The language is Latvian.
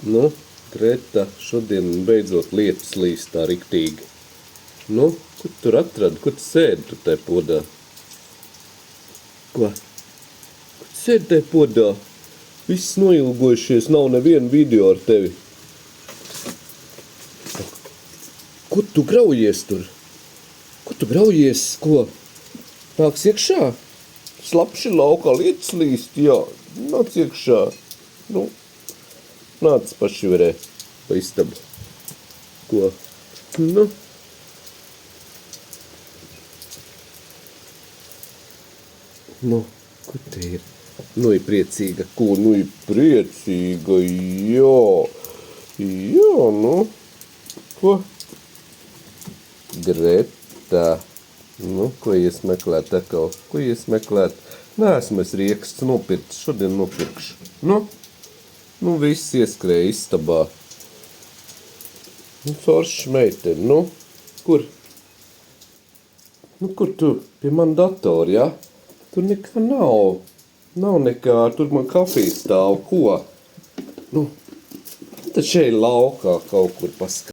Nu, Greta, šodien beidzot lietas līst tā riktīgi. Nu, kur tu tur atradi? Kur tu sēdi tur tai podā? Ko? Kur tu sēdi tai podā? Viss noilgojušies, nav nevienu video ar tevi. Kur tu graujies tur? Kur tu graujies? Ko? Nāks iekšā? Slapši laukā lietas līst, jā. Nāc iekšā. Nu, nāc paši varē pa istabu. Ko? Nu. Nu, kur te ir? Nu, ir priecīga. Ko? Nu, ir priecīga, jā. Jā, nu. Ko? Greta. Nu, ko ies meklēt atkal? Ko ies meklēt? Neesmu es rieksts nopirkts, šodien nopirkšu. Nu, viss ieskrēja istabā. Nu, foršs meiteni, nu, kur? Nu, kur tu? Pie man datora, ja? Tur nekā nav. Nav nekā, tur man kafija stāv, ko? Nu, tad šeit laukā kaut kur paskatīt.